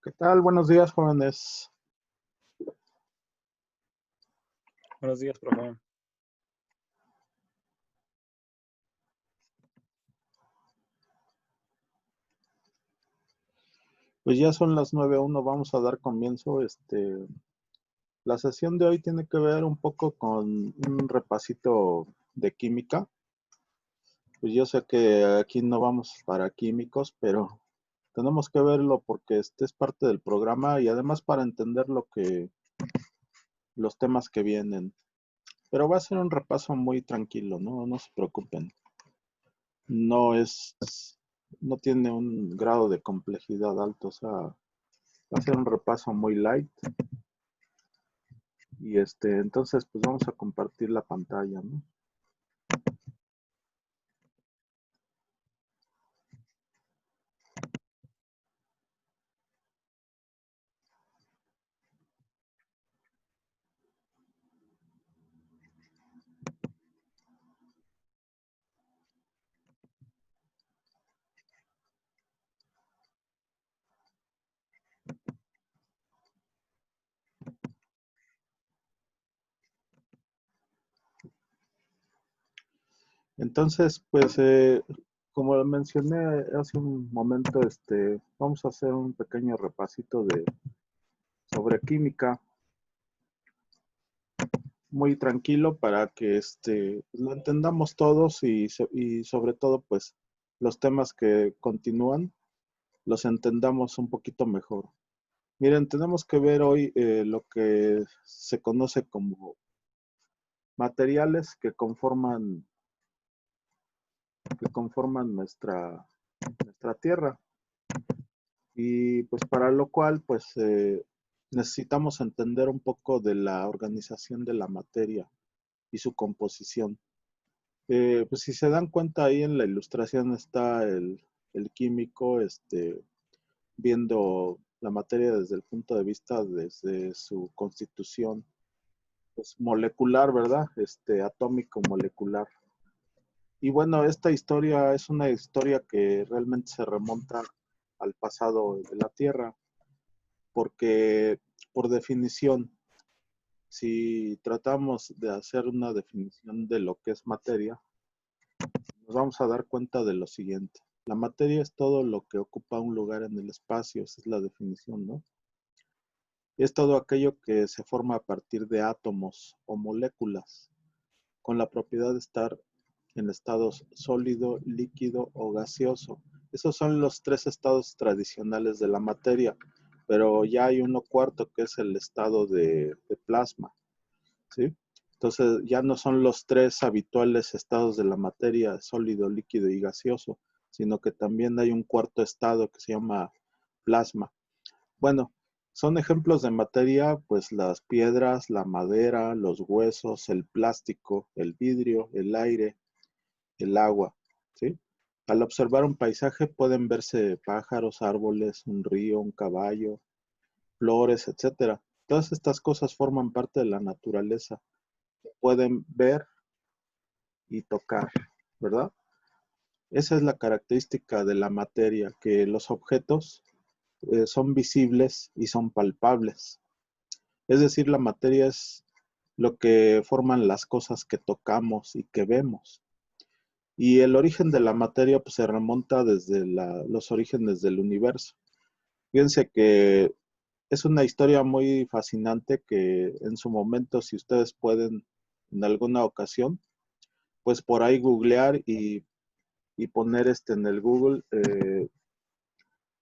¿Qué tal? Buenos días, jóvenes. Buenos días, profe. Pues ya son las 9:01, vamos a dar comienzo. La sesión de hoy tiene que ver un poco con un repasito de química. Pues yo sé que aquí no vamos para químicos, pero tenemos que verlo porque este es parte del programa y además para entender los temas que vienen. Pero va a ser un repaso muy tranquilo, no se preocupen. No tiene un grado de complejidad alto, o sea, va a ser un repaso muy light. Y entonces pues vamos a compartir la pantalla, ¿no? Entonces, pues, como mencioné hace un momento, vamos a hacer un pequeño repasito sobre química, muy tranquilo para que lo entendamos todos y sobre todo, pues, los temas que continúan, los entendamos un poquito mejor. Miren, tenemos que ver hoy lo que se conoce como materiales que conforman nuestra Tierra. Y pues para lo cual pues necesitamos entender un poco de la organización de la materia y su composición. Pues si se dan cuenta ahí en la ilustración está el químico viendo la materia desde el punto de vista desde su constitución pues, molecular, ¿verdad? Atómico molecular. Y bueno, esta historia es una historia que realmente se remonta al pasado de la Tierra, porque por definición, si tratamos de hacer una definición de lo que es materia, nos vamos a dar cuenta de lo siguiente. La materia es todo lo que ocupa un lugar en el espacio, esa es la definición, ¿no? Es todo aquello que se forma a partir de átomos o moléculas, con la propiedad de estar en estados sólido, líquido o gaseoso. Esos son los tres estados tradicionales de la materia, pero ya hay uno cuarto que es el estado de plasma, ¿sí? Entonces ya no son los tres habituales estados de la materia, sólido, líquido y gaseoso, sino que también hay un cuarto estado que se llama plasma. Bueno, son ejemplos de materia, pues las piedras, la madera, los huesos, el plástico, el vidrio, el aire, el agua, ¿sí? Al observar un paisaje pueden verse pájaros, árboles, un río, un caballo, flores, etcétera. Todas estas cosas forman parte de la naturaleza. Pueden ver y tocar, ¿verdad? Esa es la característica de la materia, que los objetos son visibles y son palpables. Es decir, la materia es lo que forman las cosas que tocamos y que vemos. Y el origen de la materia pues, se remonta desde los orígenes del universo. Fíjense que es una historia muy fascinante que en su momento, si ustedes pueden en alguna ocasión, pues por ahí googlear y poner en el Google,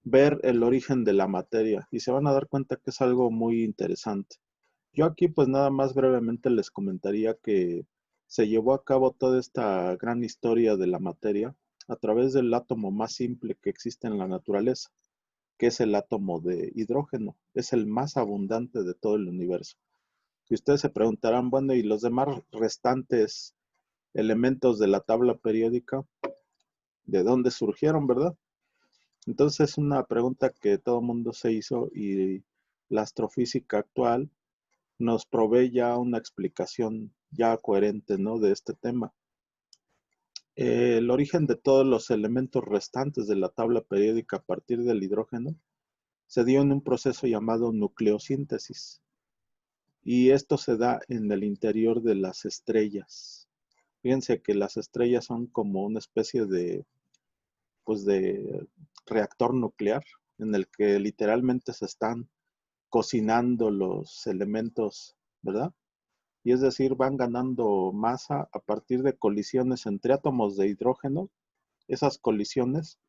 ver el origen de la materia y se van a dar cuenta que es algo muy interesante. Yo aquí pues nada más brevemente les comentaría que se llevó a cabo toda esta gran historia de la materia a través del átomo más simple que existe en la naturaleza, que es el átomo de hidrógeno. Es el más abundante de todo el universo. Y ustedes se preguntarán, bueno, ¿y los demás restantes elementos de la tabla periódica, de dónde surgieron, verdad? Entonces es una pregunta que todo el mundo se hizo y la astrofísica actual nos provee ya una explicación ya coherente, ¿no?, de este tema. El origen de todos los elementos restantes de la tabla periódica a partir del hidrógeno se dio en un proceso llamado nucleosíntesis. Y esto se da en el interior de las estrellas. Fíjense que las estrellas son como una especie pues de reactor nuclear en el que literalmente se están cocinando los elementos, ¿verdad? Y es decir, van ganando masa a partir de colisiones entre átomos de hidrógeno. Esas colisiones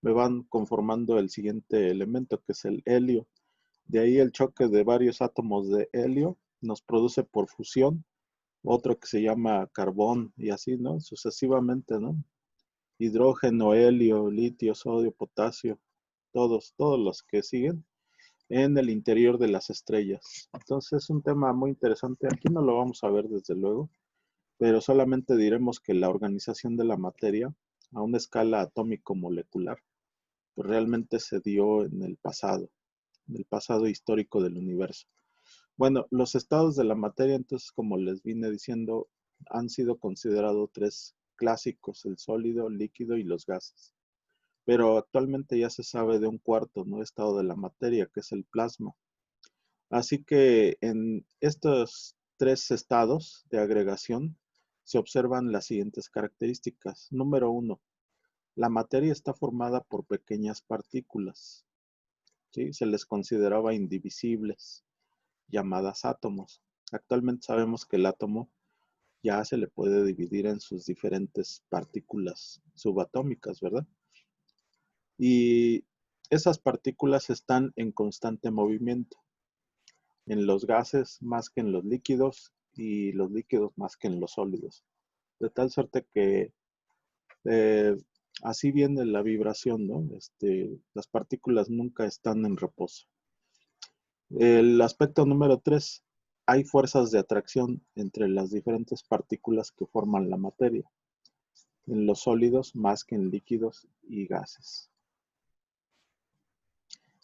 me van conformando el siguiente elemento, que es el helio. De ahí el choque de varios átomos de helio nos produce por fusión otro que se llama carbón y así, ¿no? Sucesivamente, ¿no? Hidrógeno, helio, litio, sodio, potasio, todos los que siguen en el interior de las estrellas. Entonces es un tema muy interesante. Aquí no lo vamos a ver desde luego, pero solamente diremos que la organización de la materia a una escala atómico-molecular pues realmente se dio en el pasado histórico del universo. Bueno, los estados de la materia, entonces, como les vine diciendo, han sido considerados tres clásicos: el sólido, el líquido y los gases. Pero actualmente ya se sabe de un cuarto, ¿no?, estado de la materia, que es el plasma. Así que en estos tres estados de agregación se observan las siguientes características. Número uno, la materia está formada por pequeñas partículas, ¿sí? Se les consideraba indivisibles, llamadas átomos. Actualmente sabemos que el átomo ya se le puede dividir en sus diferentes partículas subatómicas, ¿verdad? Y esas partículas están en constante movimiento, en los gases más que en los líquidos y los líquidos más que en los sólidos. De tal suerte que eh, así viene la vibración, ¿no? Las partículas nunca están en reposo. El aspecto número 3, hay fuerzas de atracción entre las diferentes partículas que forman la materia, en los sólidos más que en líquidos y gases.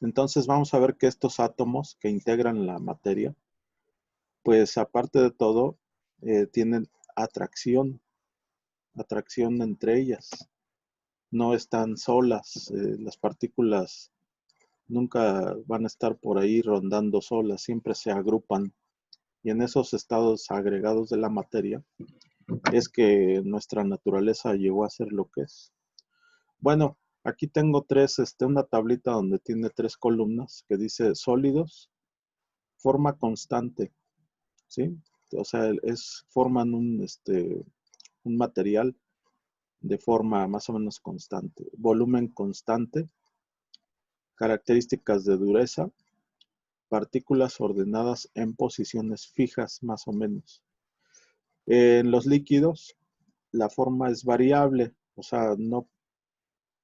Entonces vamos a ver que estos átomos que integran la materia, pues aparte de todo, tienen atracción entre ellas. No están solas, las partículas nunca van a estar por ahí rondando solas, siempre se agrupan. Y en esos estados agregados de la materia es que nuestra naturaleza llegó a ser lo que es. Bueno, aquí tengo una tablita donde tiene 3 columnas que dice sólidos, forma constante, ¿sí? O sea, forman un material de forma más o menos constante. Volumen constante, características de dureza, partículas ordenadas en posiciones fijas más o menos. En los líquidos, la forma es variable, o sea, no,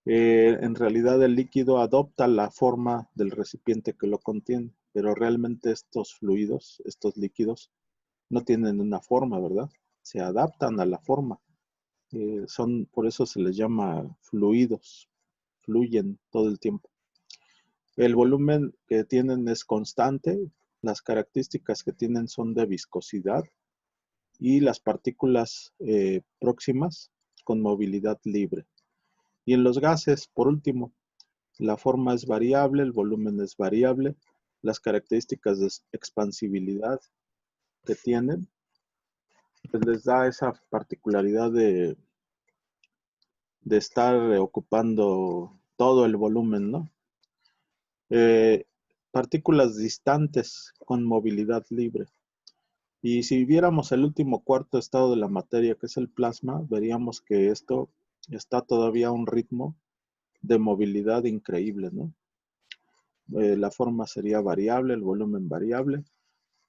en realidad el líquido adopta la forma del recipiente que lo contiene, pero realmente estos fluidos, estos líquidos, no tienen una forma, ¿verdad? Se adaptan a la forma. Por eso se les llama fluidos, fluyen todo el tiempo. El volumen que tienen es constante, las características que tienen son de viscosidad y las partículas próximas con movilidad libre. Y en los gases, por último, la forma es variable, el volumen es variable, las características de expansibilidad que tienen pues les da esa particularidad de estar ocupando todo el volumen, ¿no? Eh, Partículas distantes con movilidad libre. Y si viéramos el último cuarto estado de la materia, que es el plasma, veríamos que esto está todavía a un ritmo de movilidad increíble, ¿no? La forma sería variable, el volumen variable,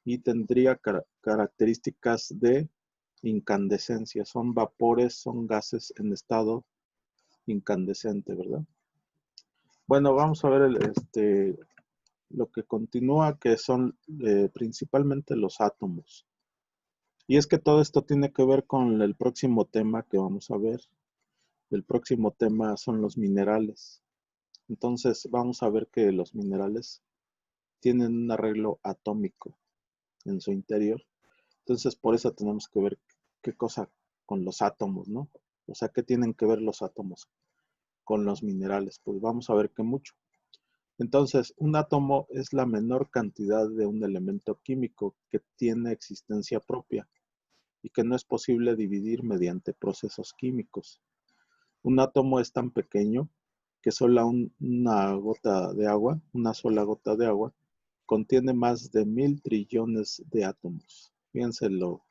y tendría características de incandescencia. Son vapores, son gases en estado incandescente, ¿verdad? Bueno, vamos a ver lo que continúa, que son principalmente los átomos. Y es que todo esto tiene que ver con el próximo tema que vamos a ver. El próximo tema son los minerales. Entonces vamos a ver que los minerales tienen un arreglo atómico en su interior. Entonces por eso tenemos que ver qué cosa con los átomos, ¿no? O sea, ¿qué tienen que ver los átomos con los minerales? Pues vamos a ver que mucho. Entonces, un átomo es la menor cantidad de un elemento químico que tiene existencia propia y que no es posible dividir mediante procesos químicos. Un átomo es tan pequeño que una gota de agua, una sola gota de agua, contiene más de 1.000 trillones de átomos. Fíjense lo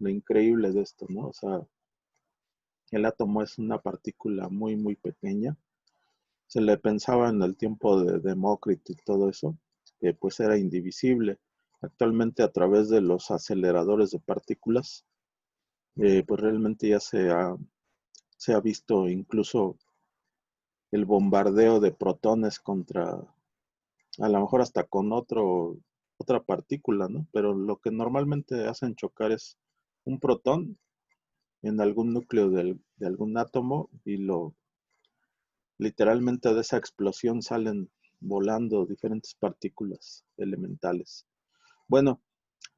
increíble de esto, ¿no? O sea, el átomo es una partícula muy, muy pequeña. Se le pensaba en el tiempo de Demócrito y todo eso, que pues era indivisible. Actualmente a través de los aceleradores de partículas, pues realmente ya se ha visto incluso el bombardeo de protones contra, a lo mejor hasta con otra partícula, ¿no? Pero lo que normalmente hacen chocar es un protón en algún núcleo de algún átomo y literalmente de esa explosión salen volando diferentes partículas elementales. Bueno,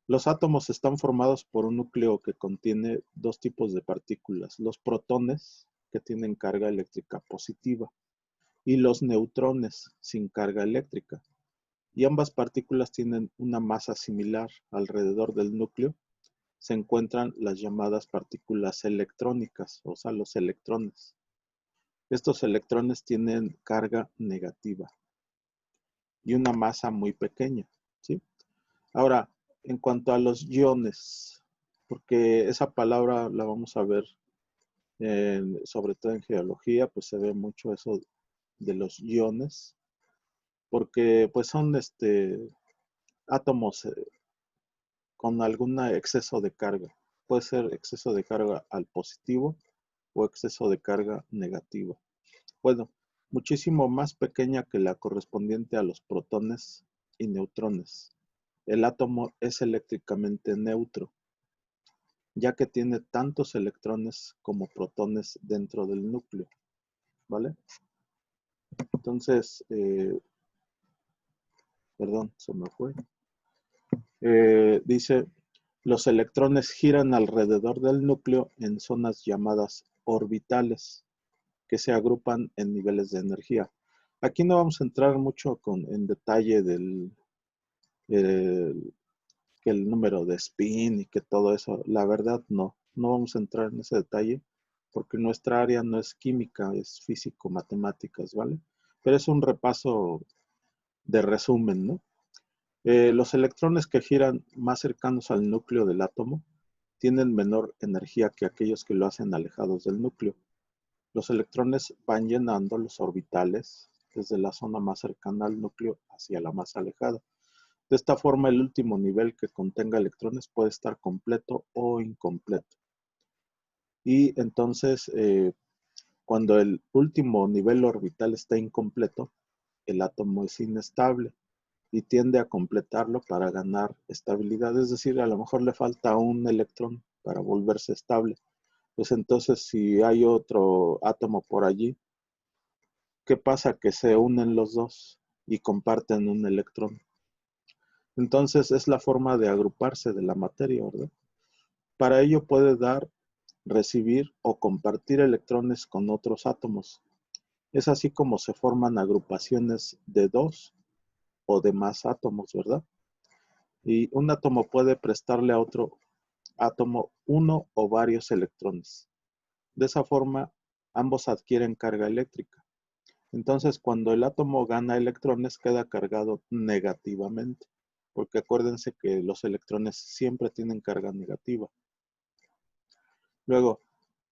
los átomos están formados por un núcleo que contiene dos tipos de partículas, los protones, que tienen carga eléctrica positiva, y los neutrones sin carga eléctrica. Y ambas partículas tienen una masa similar. Alrededor del núcleo se encuentran las llamadas partículas electrónicas, o sea, los electrones. Estos electrones tienen carga negativa y una masa muy pequeña, ¿sí? Ahora, en cuanto a los iones, porque esa palabra la vamos a ver sobre todo en geología, pues se ve mucho eso de los iones, porque pues son átomos con algún exceso de carga. Puede ser exceso de carga al positivo o exceso de carga negativa. Bueno, muchísimo más pequeña que la correspondiente a los protones y neutrones. El átomo es eléctricamente neutro, ya que tiene tantos electrones como protones dentro del núcleo, ¿vale? Entonces, perdón, se me fue. Dice, los electrones giran alrededor del núcleo en zonas llamadas orbitales, que se agrupan en niveles de energía. Aquí no vamos a entrar mucho en detalle que el número de spin y que todo eso. La verdad, no vamos a entrar en ese detalle porque nuestra área no es química, es físico-matemáticas, ¿vale? Pero es un repaso de resumen, ¿no? Los electrones que giran más cercanos al núcleo del átomo tienen menor energía que aquellos que lo hacen alejados del núcleo. Los electrones van llenando los orbitales desde la zona más cercana al núcleo hacia la más alejada. De esta forma, el último nivel que contenga electrones puede estar completo o incompleto. Y entonces, cuando el último nivel orbital está incompleto, el átomo es inestable y tiende a completarlo para ganar estabilidad. Es decir, a lo mejor le falta un electrón para volverse estable. Pues entonces, si hay otro átomo por allí, ¿qué pasa? Que se unen los dos y comparten un electrón. Entonces es la forma de agruparse de la materia, ¿verdad? Para ello puede dar, recibir o compartir electrones con otros átomos. Es así como se forman agrupaciones de dos o de más átomos, ¿verdad? Y un átomo puede prestarle a otro átomo uno o varios electrones. De esa forma, ambos adquieren carga eléctrica. Entonces, cuando el átomo gana electrones, queda cargado negativamente, porque acuérdense que los electrones siempre tienen carga negativa. Luego,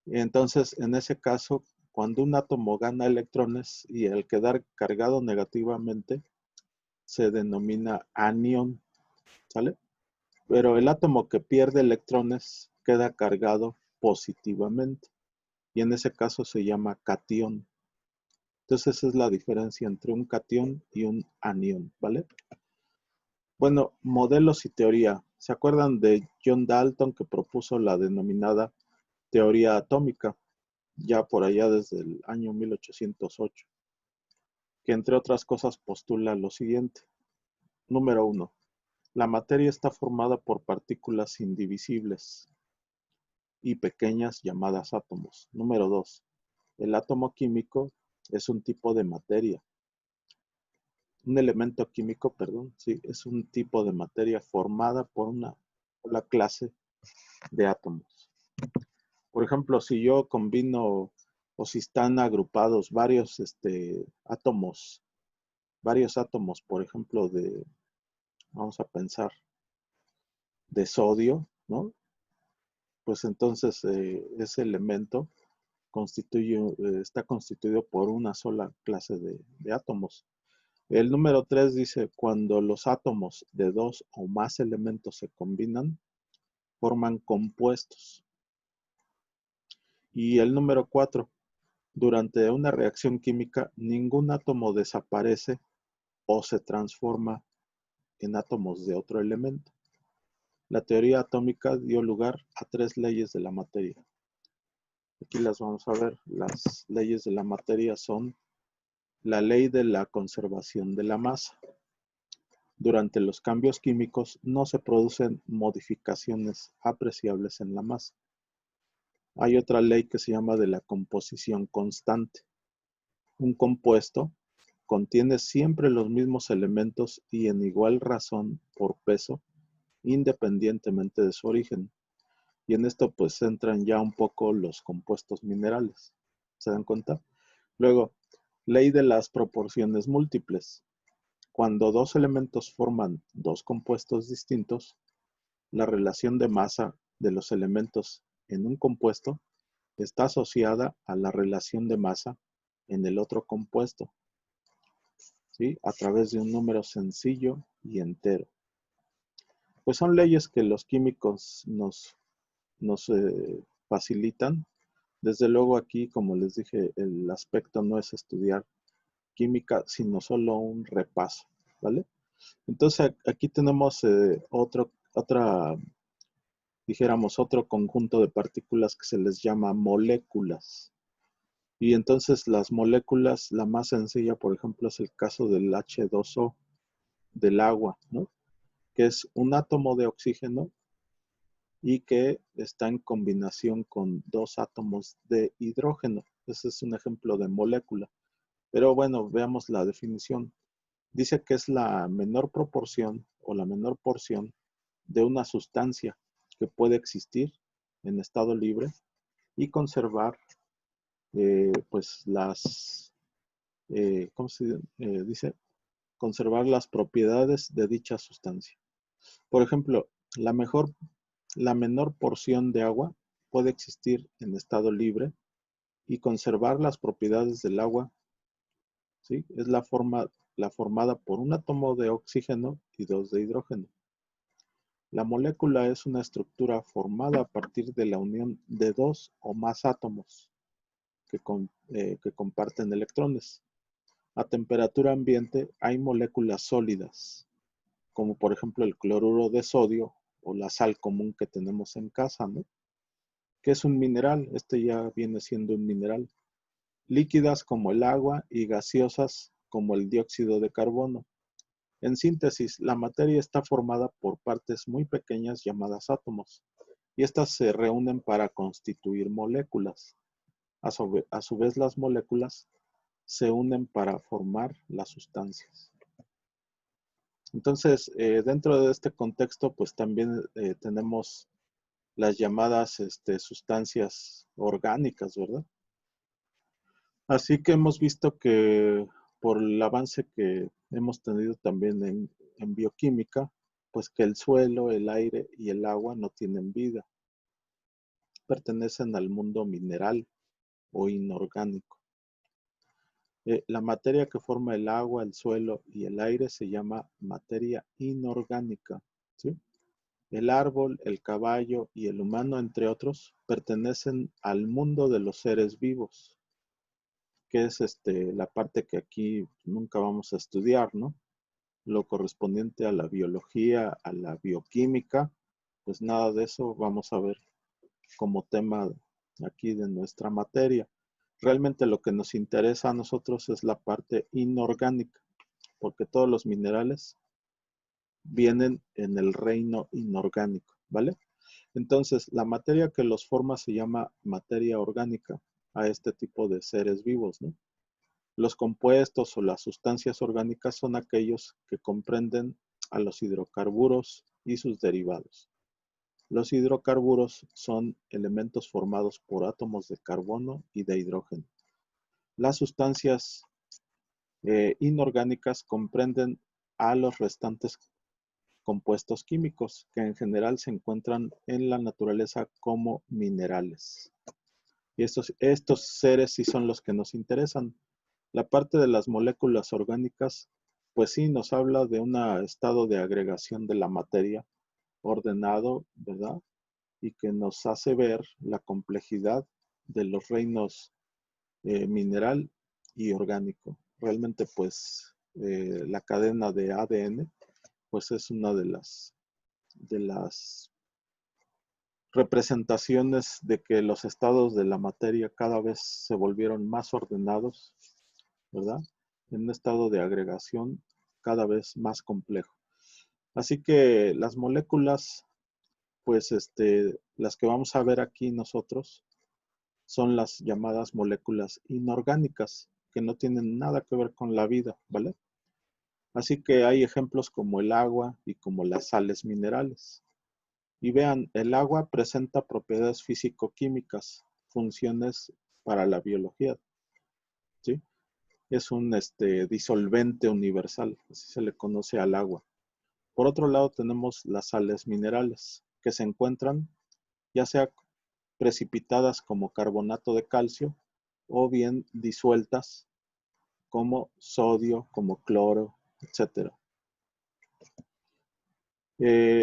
entonces, en ese caso, cuando un átomo gana electrones y al quedar cargado negativamente, se denomina anión, ¿sale? Pero el átomo que pierde electrones queda cargado positivamente y en ese caso se llama catión. Entonces esa es la diferencia entre un catión y un anión, ¿vale? Bueno, modelos y teoría. ¿Se acuerdan de John Dalton que propuso la denominada teoría atómica? Ya por allá desde el año 1808, que entre otras cosas postula lo siguiente. Número 1. La materia está formada por partículas indivisibles y pequeñas llamadas átomos. Número 2. El átomo químico es un tipo de materia. Un elemento químico, perdón, sí, es un tipo de materia formada por una clase de átomos. Por ejemplo, si yo combino o si están agrupados varios átomos, por ejemplo, vamos a pensar, de sodio, ¿no? Pues entonces ese elemento está constituido por una sola clase de átomos. El número 3 dice, cuando los átomos de dos o más elementos se combinan, forman compuestos. Y el número 4, durante una reacción química, ningún átomo desaparece o se transforma en átomos de otro elemento. La teoría atómica dio lugar a 3 leyes de la materia. Aquí las vamos a ver. Las leyes de la materia son la ley de la conservación de la masa. Durante los cambios químicos no se producen modificaciones apreciables en la masa. Hay otra ley que se llama de la composición constante. Un compuesto contiene siempre los mismos elementos y en igual razón por peso, independientemente de su origen. Y en esto pues entran ya un poco los compuestos minerales. ¿Se dan cuenta? Luego, ley de las proporciones múltiples. Cuando dos elementos forman dos compuestos distintos, la relación de masa de los elementos en un compuesto está asociada a la relación de masa en el otro compuesto, ¿sí? A través de un número sencillo y entero. Pues son leyes que los químicos nos facilitan. Desde luego aquí, como les dije, el aspecto no es estudiar química, sino solo un repaso, ¿vale? Entonces aquí tenemos dijéramos, otro conjunto de partículas que se les llama moléculas. Y entonces las moléculas, la más sencilla, por ejemplo, es el caso del H2O, del agua, ¿no? Que es un átomo de oxígeno y que está en combinación con dos átomos de hidrógeno. Ese es un ejemplo de molécula. Pero bueno, veamos la definición. Dice que es la menor proporción o la menor porción de una sustancia que puede existir en estado libre y conservar pues ¿cómo se dice? Conservar las propiedades de dicha sustancia. Por ejemplo, la menor porción de agua puede existir en estado libre y conservar las propiedades del agua, ¿sí? Es la formada por un átomo de oxígeno y dos de hidrógeno. La molécula es una estructura formada a partir de la unión de dos o más átomos que comparten electrones. A temperatura ambiente hay moléculas sólidas, como por ejemplo el cloruro de sodio o la sal común que tenemos en casa, ¿no? Que es un mineral, este ya viene siendo un mineral. Líquidas como el agua y gaseosas como el dióxido de carbono. En síntesis, la materia está formada por partes muy pequeñas llamadas átomos, y estas se reúnen para constituir moléculas. A su vez, las moléculas se unen para formar las sustancias. Entonces, dentro de este contexto, pues también tenemos las llamadas sustancias orgánicas, ¿verdad? Así que hemos visto que por el avance que hemos tenido también en bioquímica, pues que el suelo, el aire y el agua no tienen vida, pertenecen al mundo mineral o inorgánico. La materia que forma el agua, el suelo y el aire se llama materia inorgánica, ¿sí? El árbol, el caballo y el humano, entre otros, pertenecen al mundo de los seres vivos, que es la parte que aquí nunca vamos a estudiar, ¿no? Lo correspondiente a la biología, a la bioquímica, pues nada de eso vamos a ver como tema aquí de nuestra materia. Realmente lo que nos interesa a nosotros es la parte inorgánica, porque todos los minerales vienen en el reino inorgánico, ¿vale? Entonces, la materia que los forma se llama materia orgánica a este tipo de seres vivos, ¿no? Los compuestos o las sustancias orgánicas son aquellos que comprenden a los hidrocarburos y sus derivados. Los hidrocarburos son elementos formados por átomos de carbono y de hidrógeno. Las sustancias inorgánicas comprenden a los restantes compuestos químicos que en general se encuentran en la naturaleza como minerales. Y estos seres sí son los que nos interesan. La parte de las moléculas orgánicas, pues sí, nos habla de un estado de agregación de la materia ordenado, ¿verdad? Y que nos hace ver la complejidad de los reinos mineral y orgánico. Realmente, pues, la cadena de ADN, pues es una de las representaciones de que los estados de la materia cada vez se volvieron más ordenados, ¿verdad? En un estado de agregación cada vez más complejo. Así que las moléculas, pues las que vamos a ver aquí nosotros, son las llamadas moléculas inorgánicas, que no tienen nada que ver con la vida, ¿vale? Así que hay ejemplos como el agua y como las sales minerales. Y vean, el agua presenta propiedades físico-químicas, funciones para la biología, ¿sí? Es un disolvente universal, así se le conoce al agua. Por otro lado tenemos las sales minerales, que se encuentran ya sea precipitadas como carbonato de calcio o bien disueltas como sodio, como cloro, etc.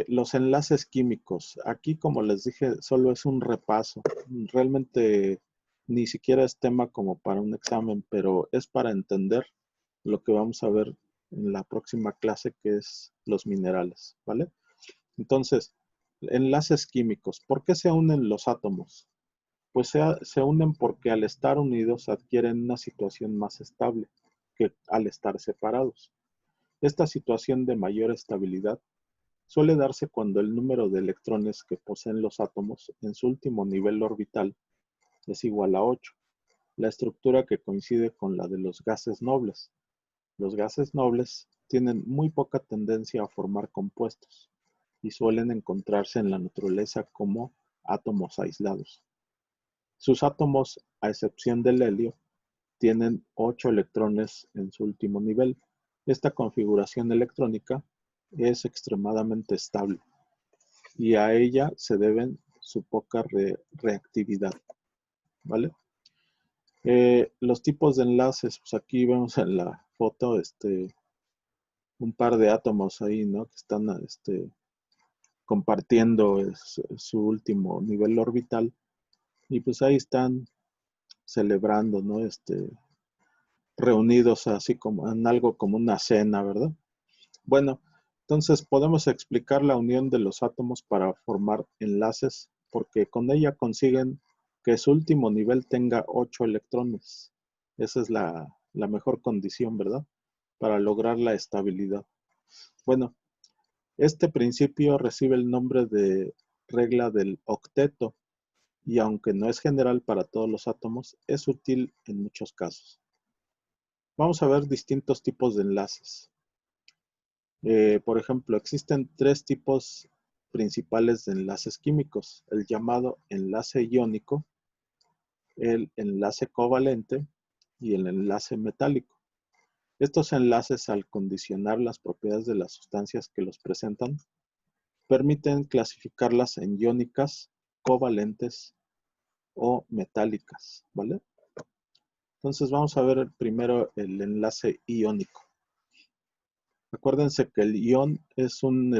Los enlaces químicos. Aquí, como les dije, solo es un repaso. Realmente ni siquiera es tema como para un examen, pero es para entender lo que vamos a ver en la próxima clase, que es los minerales, ¿vale? Entonces, enlaces químicos. ¿Por qué se unen los átomos? Pues se unen porque al estar unidos adquieren una situación más estable que al estar separados. Esta situación de mayor estabilidad suele darse cuando el número de electrones que poseen los átomos en su último nivel orbital es igual a 8, la estructura que coincide con la de los gases nobles. Los gases nobles tienen muy poca tendencia a formar compuestos y suelen encontrarse en la naturaleza como átomos aislados. Sus átomos, a excepción del helio, tienen 8 electrones en su último nivel. Esta configuración electrónica es extremadamente estable y a ella se deben su poca reactividad, ¿vale? Los tipos de enlaces, pues aquí vemos en la foto un par de átomos ahí, ¿no? Que están compartiendo su último nivel orbital y pues ahí están celebrando, ¿no? Reunidos así como en algo como una cena, ¿verdad? Bueno, entonces podemos explicar la unión de los átomos para formar enlaces porque con ella consiguen que su último nivel tenga 8 electrones. Esa es la mejor condición, ¿verdad? Para lograr la estabilidad. Bueno, este principio recibe el nombre de regla del octeto y aunque no es general para todos los átomos, es útil en muchos casos. Vamos a ver distintos tipos de enlaces. Por ejemplo, existen 3 tipos principales de enlaces químicos, el llamado enlace iónico, el enlace covalente y el enlace metálico. Estos enlaces, al condicionar las propiedades de las sustancias que los presentan, permiten clasificarlas en iónicas, covalentes o metálicas, ¿vale? Entonces vamos a ver primero el enlace iónico. Acuérdense que el ion es un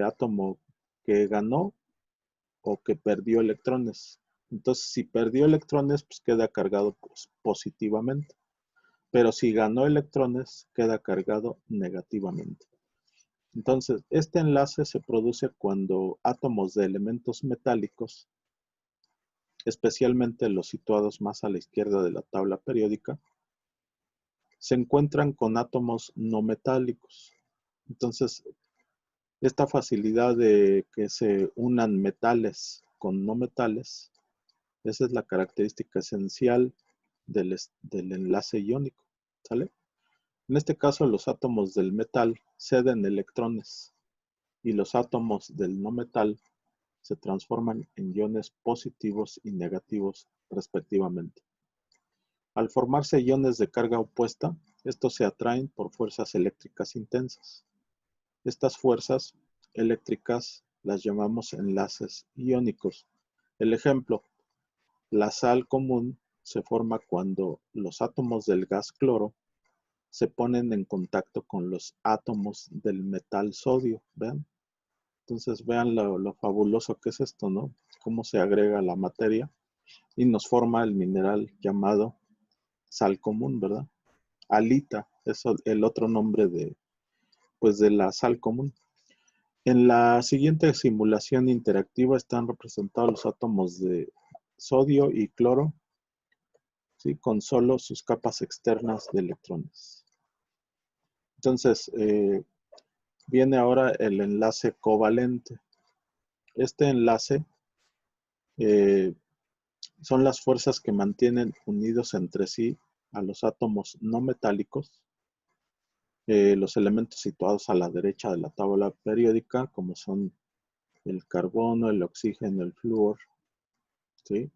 átomo que ganó o que perdió electrones. Entonces, si perdió electrones, pues queda cargado positivamente. Pero si ganó electrones, queda cargado negativamente. Entonces, este enlace se produce cuando átomos de elementos metálicos, especialmente los situados más a la izquierda de la tabla periódica, se encuentran con átomos no metálicos. Entonces, esta facilidad de que se unan metales con no metales, esa es la característica esencial del enlace iónico, ¿sale? En este caso, los átomos del metal ceden electrones y los átomos del no metal se transforman en iones positivos y negativos respectivamente. Al formarse iones de carga opuesta, estos se atraen por fuerzas eléctricas intensas. Estas fuerzas eléctricas las llamamos enlaces iónicos. El ejemplo, la sal común se forma cuando los átomos del gas cloro se ponen en contacto con los átomos del metal sodio, ¿ven? Entonces vean lo fabuloso que es esto, ¿no? Cómo se agrega la materia y nos forma el mineral llamado sal común, ¿verdad? Halita es el otro nombre de la sal común. En la siguiente simulación interactiva están representados los átomos de sodio y cloro, ¿sí? Con solo sus capas externas de electrones. Entonces, viene ahora el enlace covalente. Este enlace son las fuerzas que mantienen unidos entre sí a los átomos no metálicos, los elementos situados a la derecha de la tabla periódica, como son el carbono, el oxígeno, el flúor, ¿sí?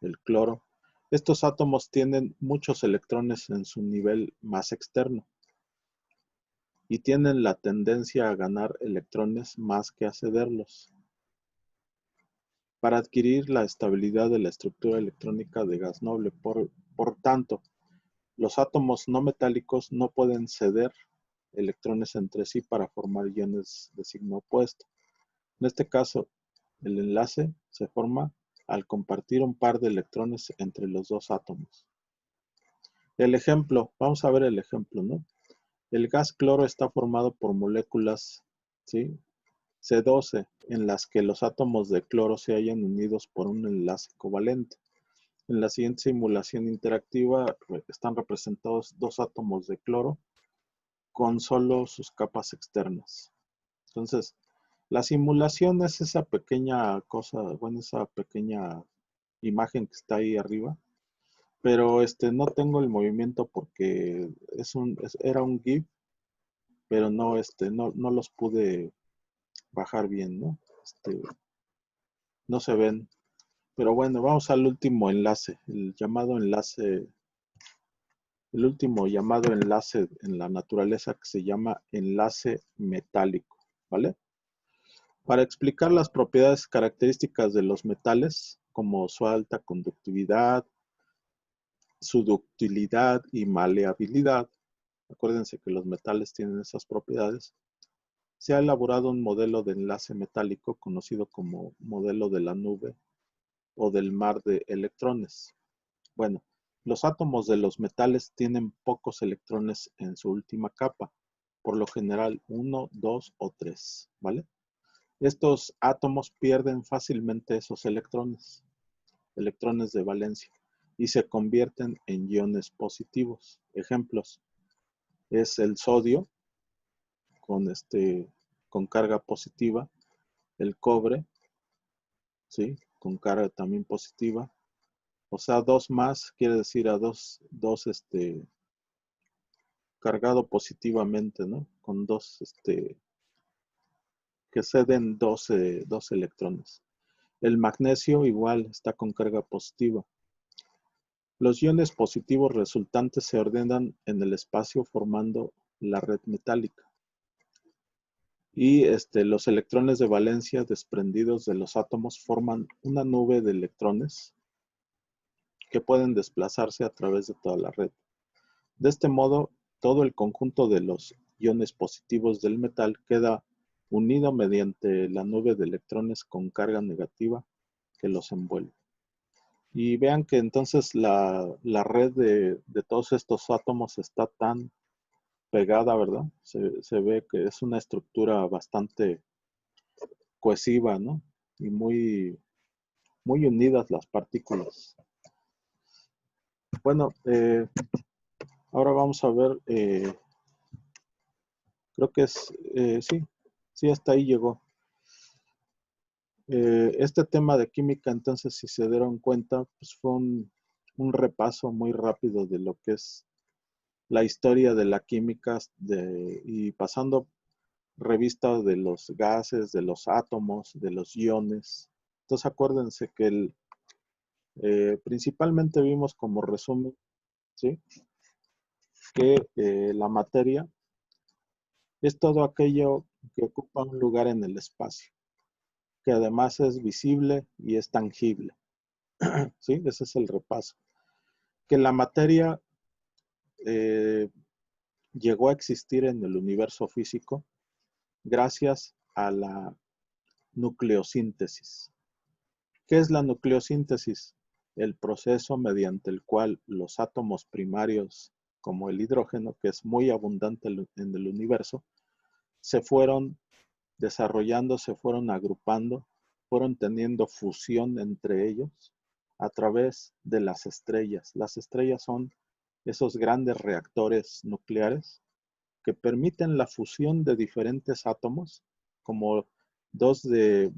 El cloro. Estos átomos tienen muchos electrones en su nivel más externo y tienen la tendencia a ganar electrones más que a cederlos. Para adquirir la estabilidad de la estructura electrónica de gas noble. Por tanto, los átomos no metálicos no pueden ceder electrones entre sí para formar iones de signo opuesto. En este caso, el enlace se forma al compartir un par de electrones entre los dos átomos. El ejemplo, vamos a ver el ejemplo, ¿no? El gas cloro está formado por moléculas, ¿sí? C12, en las que los átomos de cloro se hallan unidos por un enlace covalente. En la siguiente simulación interactiva están representados dos átomos de cloro con solo sus capas externas. Entonces, la simulación es esa pequeña cosa, bueno, esa pequeña imagen que está ahí arriba, pero no tengo el movimiento porque era un GIF, pero no los pude bajar bien, ¿no? No se ven. Pero bueno, vamos al último enlace, el último llamado enlace en la naturaleza, que se llama enlace metálico, ¿vale? Para explicar las propiedades características de los metales, como su alta conductividad, su ductilidad y maleabilidad, acuérdense que los metales tienen esas propiedades, se ha elaborado un modelo de enlace metálico conocido como modelo de la nube o del mar de electrones. Bueno, los átomos de los metales tienen pocos electrones en su última capa, por lo general 1, 2 o 3, ¿vale? Estos átomos pierden fácilmente esos electrones de valencia, y se convierten en iones positivos. Ejemplos es el sodio con, con carga positiva, el cobre, ¿sí? Con carga también positiva. O sea, 2 más quiere decir a dos cargado positivamente, ¿no? Con 2 que ceden dos electrones. El magnesio igual está con carga positiva. Los iones positivos resultantes se ordenan en el espacio formando la red metálica. Y los electrones de valencia desprendidos de los átomos forman una nube de electrones que pueden desplazarse a través de toda la red. De este modo, todo el conjunto de los iones positivos del metal queda unido mediante la nube de electrones con carga negativa que los envuelve. Y vean que entonces la red de todos estos átomos está tan pegada, ¿verdad? Se ve que es una estructura bastante cohesiva, ¿no? Y muy unidas las partículas. Bueno, ahora vamos a ver, creo que es, sí, hasta ahí llegó. Este tema de química, entonces, si se dieron cuenta, pues fue un repaso muy rápido de lo que es la historia de la química y pasando revista de los gases, de los átomos, de los iones. Entonces, acuérdense que principalmente vimos como resumen, ¿sí? Que la materia es todo aquello que ocupa un lugar en el espacio, que además es visible y es tangible. ¿Sí? Ese es el repaso. Que la materia llegó a existir en el universo físico gracias a la nucleosíntesis. ¿Qué es la nucleosíntesis? El proceso mediante el cual los átomos primarios, como el hidrógeno, que es muy abundante en el universo, se fueron desarrollando, se fueron agrupando, fueron teniendo fusión entre ellos a través de las estrellas. Las estrellas son esos grandes reactores nucleares que permiten la fusión de diferentes átomos, como dos de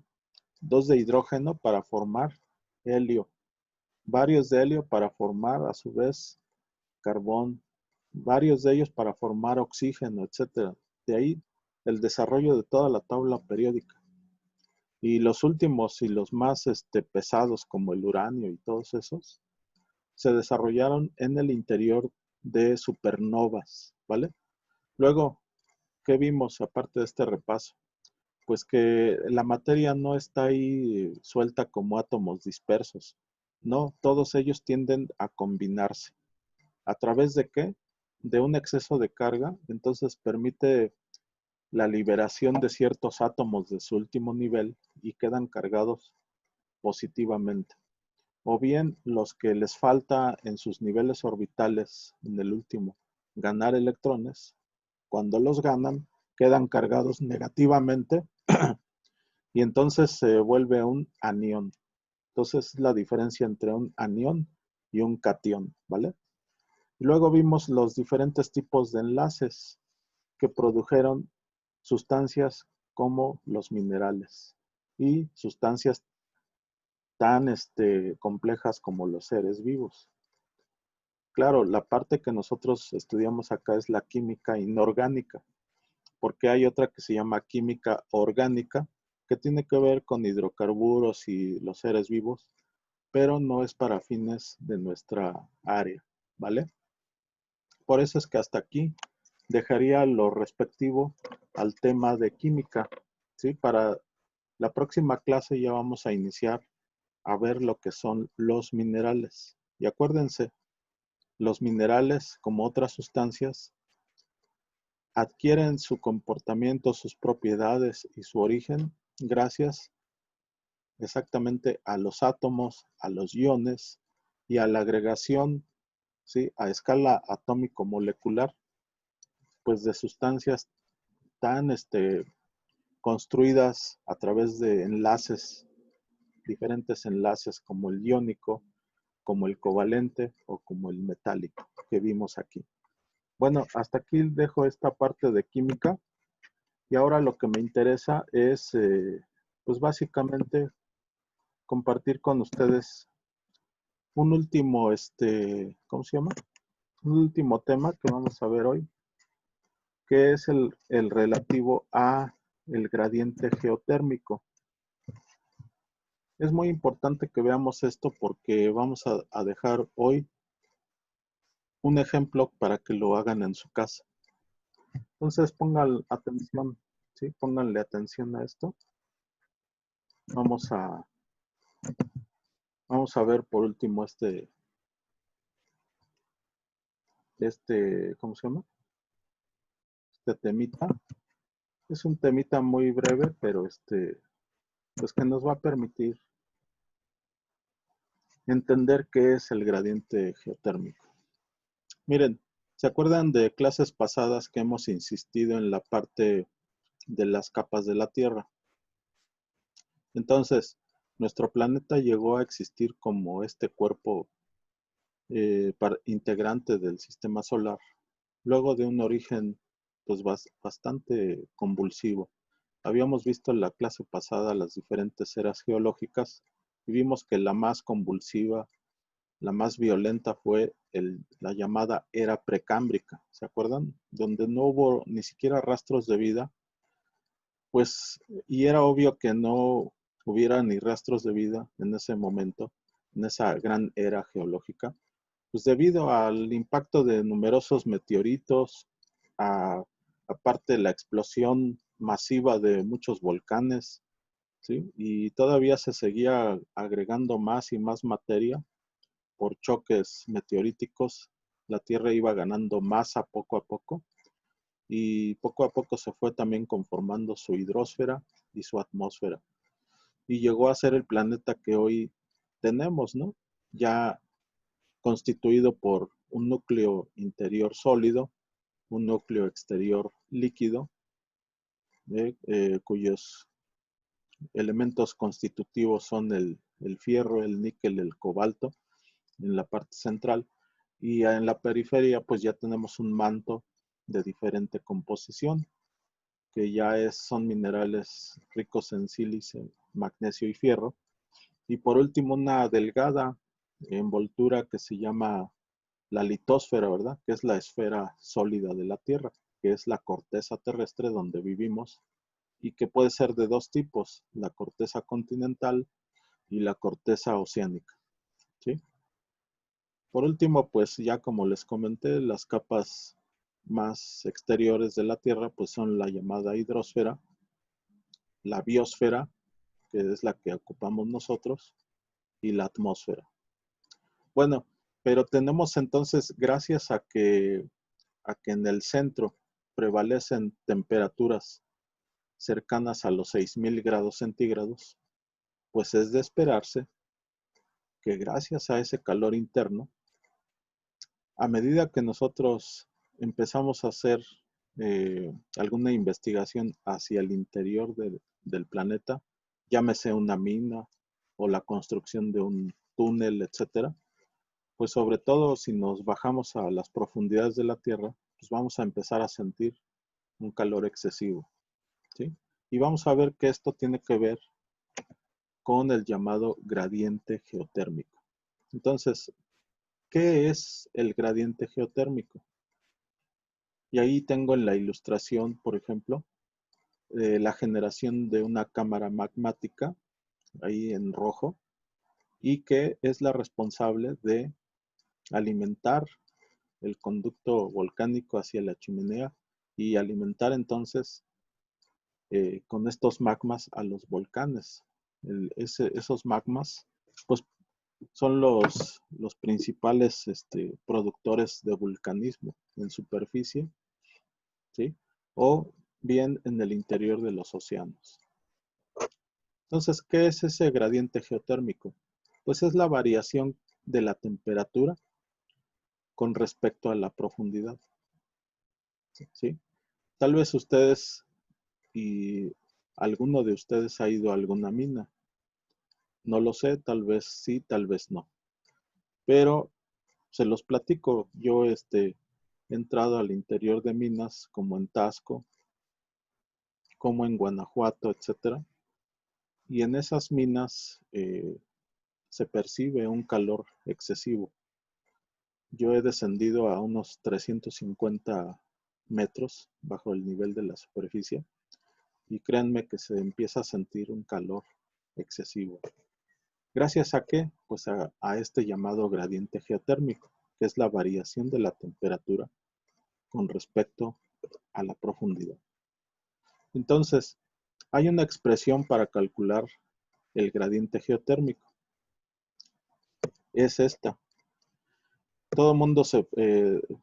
hidrógeno para formar helio, varios de helio para formar a su vez carbón, varios de ellos para formar oxígeno, etcétera. De ahí el desarrollo de toda la tabla periódica. Y los últimos y los más pesados, como el uranio y todos esos, se desarrollaron en el interior de supernovas, ¿vale? Luego, ¿qué vimos aparte de este repaso? Pues que la materia no está ahí suelta como átomos dispersos. No, todos ellos tienden a combinarse. ¿A través de qué? De un exceso de carga. Entonces permite la liberación de ciertos átomos de su último nivel y quedan cargados positivamente. O bien los que les falta en sus niveles orbitales, en el último, ganar electrones, cuando los ganan, quedan cargados negativamente y entonces se vuelve un anión. Entonces la diferencia entre un anión y un catión, ¿vale? Y luego vimos los diferentes tipos de enlaces que produjeron sustancias como los minerales y sustancias tan complejas como los seres vivos. Claro, la parte que nosotros estudiamos acá es la química inorgánica, porque hay otra que se llama química orgánica, que tiene que ver con hidrocarburos y los seres vivos, pero no es para fines de nuestra área, ¿vale? Por eso es que hasta aquí dejaría lo respectivo al tema de química, ¿sí? Para la próxima clase ya vamos a iniciar a ver lo que son los minerales. Y acuérdense, los minerales, como otras sustancias, adquieren su comportamiento, sus propiedades y su origen gracias exactamente a los átomos, a los iones y a la agregación, ¿sí? A escala atómico-molecular, pues de sustancias tan construidas a través de enlaces, diferentes enlaces como el iónico, como el covalente o como el metálico que vimos aquí. Bueno, hasta aquí dejo esta parte de química y ahora lo que me interesa es, pues básicamente compartir con ustedes un último, ¿cómo se llama? Un último tema que vamos a ver hoy, que es el relativo a el gradiente geotérmico. Es muy importante que veamos esto porque vamos a dejar hoy un ejemplo para que lo hagan en su casa. Entonces pongan atención, ¿sí? Pónganle atención a esto. Vamos a ver por último ¿cómo se llama? Este temita. Es un temita muy breve, pero pues que nos va a permitir entender qué es el gradiente geotérmico. Miren, ¿se acuerdan de clases pasadas que hemos insistido en la parte de las capas de la Tierra? Entonces, nuestro planeta llegó a existir como este cuerpo integrante del sistema solar, luego de un origen pues bastante convulsivo. Habíamos visto en la clase pasada las diferentes eras geológicas y vimos que la más convulsiva, la más violenta fue la llamada era precámbrica, ¿se acuerdan? Donde no hubo ni siquiera rastros de vida, pues, y era obvio que no hubiera ni rastros de vida en ese momento, en esa gran era geológica, pues debido al impacto de numerosos meteoritos, aparte de la explosión masiva de muchos volcanes, ¿sí? Y todavía se seguía agregando más y más materia por choques meteoríticos. La Tierra iba ganando masa poco a poco y poco a poco se fue también conformando su hidrosfera y su atmósfera. Y llegó a ser el planeta que hoy tenemos, ¿no? Ya constituido por un núcleo interior sólido, un núcleo exterior líquido, cuyos elementos constitutivos son el fierro, el níquel, el cobalto en la parte central, y en la periferia pues ya tenemos un manto de diferente composición, que ya son minerales ricos en sílice, magnesio y fierro, y por último una delgada envoltura que se llama la litosfera, ¿verdad? Que es la esfera sólida de la Tierra, que es la corteza terrestre donde vivimos y que puede ser de dos tipos, la corteza continental y la corteza oceánica, ¿sí? Por último, pues ya como les comenté, las capas más exteriores de la Tierra pues son la llamada hidrosfera, la biosfera, que es la que ocupamos nosotros, y la atmósfera. Bueno, pero tenemos entonces, gracias a que en el centro prevalecen temperaturas cercanas a los 6000 grados centígrados, pues es de esperarse que gracias a ese calor interno, a medida que nosotros empezamos a hacer alguna investigación hacia el interior del planeta, llámese una mina o la construcción de un túnel, etcétera, pues sobre todo si nos bajamos a las profundidades de la Tierra, pues vamos a empezar a sentir un calor excesivo, ¿sí? Y vamos a ver que esto tiene que ver con el llamado gradiente geotérmico. Entonces, ¿qué es el gradiente geotérmico? Y ahí tengo en la ilustración, por ejemplo, la generación de una cámara magmática, ahí en rojo, y que es la responsable de alimentar el conducto volcánico hacia la chimenea y alimentar entonces con estos magmas a los volcanes. Esos magmas, pues son los principales productores de vulcanismo en superficie, ¿sí? O bien en el interior de los océanos. Entonces, ¿qué es ese gradiente geotérmico? Pues es la variación de la temperatura con respecto a la profundidad, ¿sí? Tal vez ustedes y alguno de ustedes ha ido a alguna mina. No lo sé, tal vez sí, tal vez no. Pero se los platico. Yo he entrado al interior de minas como en Tasco, como en Guanajuato, etcétera. Y en esas minas se percibe un calor excesivo. Yo he descendido a unos 350 metros bajo el nivel de la superficie y créanme que se empieza a sentir un calor excesivo. ¿Gracias a qué? Pues a este llamado gradiente geotérmico, que es la variación de la temperatura con respecto a la profundidad. Entonces, hay una expresión para calcular el gradiente geotérmico. Es esta. Todo el mundo se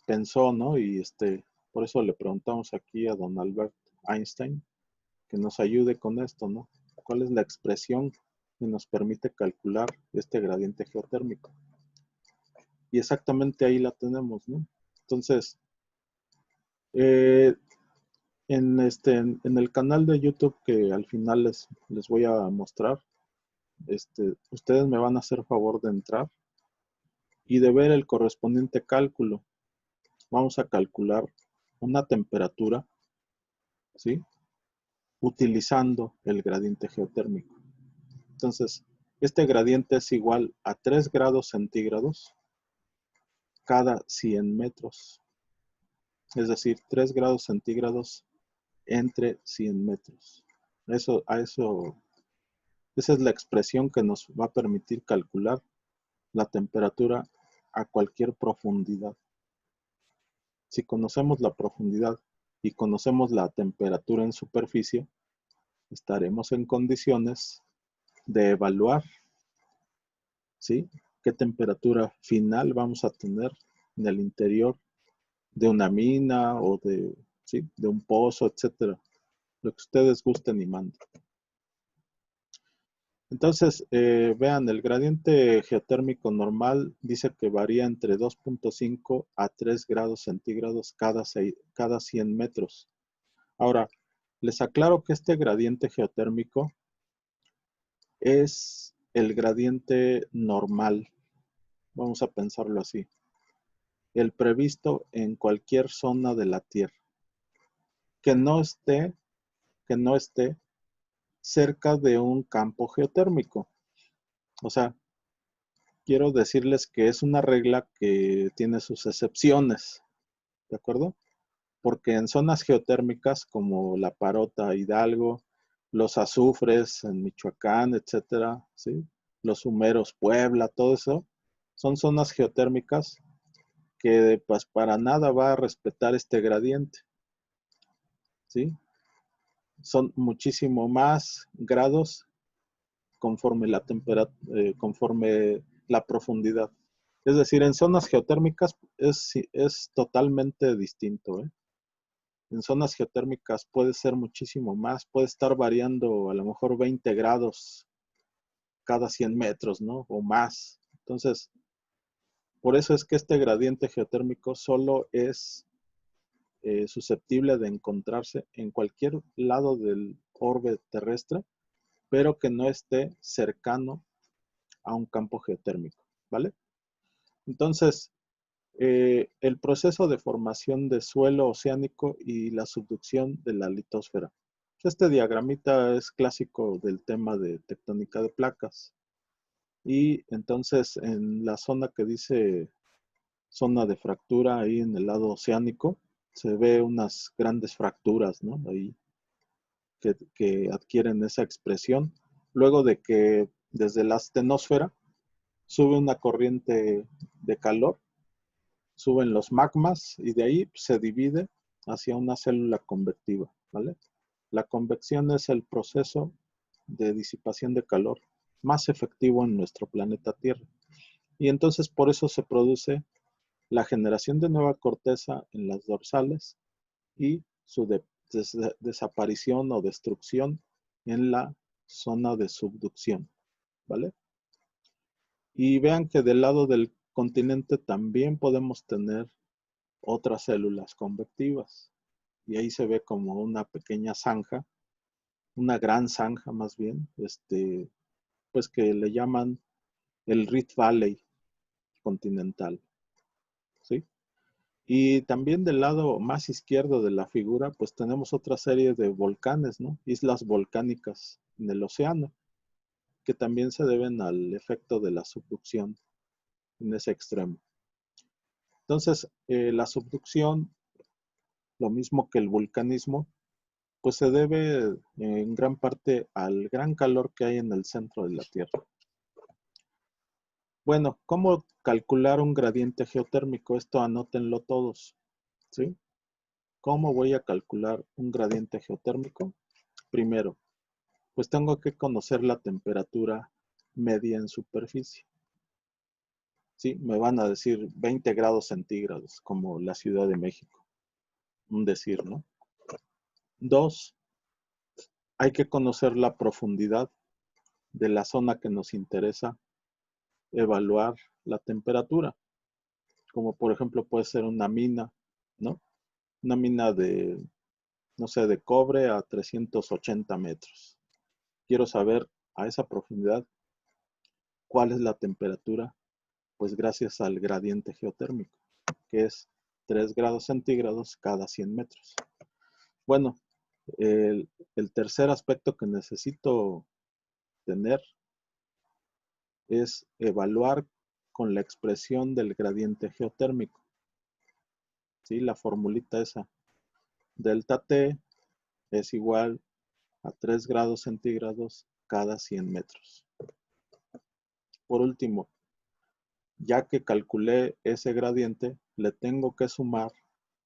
pensó, ¿no? Y por eso le preguntamos aquí a don Albert Einstein que nos ayude con esto, ¿no? ¿Cuál es la expresión que nos permite calcular este gradiente geotérmico? Y exactamente ahí la tenemos, ¿no? Entonces, en el canal de YouTube que al final les voy a mostrar, ustedes me van a hacer favor de entrar y de ver el correspondiente cálculo. Vamos a calcular una temperatura, ¿sí? Utilizando el gradiente geotérmico. Entonces, este gradiente es igual a 3 grados centígrados cada 100 metros. Es decir, 3 grados centígrados entre 100 metros. Esa es la expresión que nos va a permitir calcular la temperatura a cualquier profundidad. Si conocemos la profundidad y conocemos la temperatura en superficie, estaremos en condiciones de evaluar, ¿sí?, qué temperatura final vamos a tener en el interior de una mina o ¿sí?, de un pozo, etcétera. Lo que ustedes gusten y manden. Entonces, vean, el gradiente geotérmico normal dice que varía entre 2.5 a 3 grados centígrados cada 100 metros. Ahora, les aclaro que este gradiente geotérmico es el gradiente normal. Vamos a pensarlo así. El previsto en cualquier zona de la Tierra. Que no esté cerca de un campo geotérmico. O sea, quiero decirles que es una regla que tiene sus excepciones, ¿de acuerdo? Porque en zonas geotérmicas como La Parota, Hidalgo, los azufres en Michoacán, etcétera, ¿sí? Los humeros, Puebla, todo eso, son zonas geotérmicas que pues para nada va a respetar este gradiente, ¿sí? Son muchísimo más grados conforme la temperatura, conforme la profundidad. Es decir, en zonas geotérmicas es totalmente distinto, ¿eh? En zonas geotérmicas puede ser muchísimo más, puede estar variando a lo mejor 20 grados cada 100 metros, ¿no? O más. Entonces, por eso es que este gradiente geotérmico solo es susceptible de encontrarse en cualquier lado del orbe terrestre, pero que no esté cercano a un campo geotérmico, ¿vale? Entonces, el proceso de formación de suelo oceánico y la subducción de la litosfera. Este diagramita es clásico del tema de tectónica de placas. Y entonces en la zona que dice zona de fractura, ahí en el lado oceánico, se ve unas grandes fracturas, ¿no? Ahí que adquieren esa expresión. Luego de que desde la astenosfera sube una corriente de calor, suben los magmas y de ahí se divide hacia una célula convectiva, ¿vale? La convección es el proceso de disipación de calor más efectivo en nuestro planeta Tierra. Y entonces por eso se produce la generación de nueva corteza en las dorsales y su desaparición o destrucción en la zona de subducción, ¿vale? Y vean que del lado del continente también podemos tener otras células convectivas. Y ahí se ve como una pequeña zanja, una gran zanja más bien, pues que le llaman el Rift Valley continental, ¿sí? Y también del lado más izquierdo de la figura, pues tenemos otra serie de volcanes, ¿no? Islas volcánicas en el océano, que también se deben al efecto de la subducción en ese extremo. Entonces, la subducción, lo mismo que el vulcanismo, Pues se debe en gran parte al gran calor que hay en el centro de la Tierra. Bueno, ¿cómo calcular un gradiente geotérmico? Esto anótenlo todos, ¿sí? ¿Cómo voy a calcular un gradiente geotérmico? Primero, pues tengo que conocer la temperatura media en superficie. ¿Sí? Me van a decir 20 grados centígrados, como la Ciudad de México. Un decir, ¿no? Dos, hay que conocer la profundidad de la zona que nos interesa evaluar la temperatura. Como por ejemplo puede ser una mina, ¿no? Una mina de, no sé, de cobre a 380 metros. Quiero saber a esa profundidad cuál es la temperatura, pues gracias al gradiente geotérmico, que es 3 grados centígrados cada 100 metros. Bueno, el tercer aspecto que necesito tener es evaluar con la expresión del gradiente geotérmico. ¿Sí? La formulita esa. Delta T es igual a 3 grados centígrados cada 100 metros. Por último, ya que calculé ese gradiente, le tengo que sumar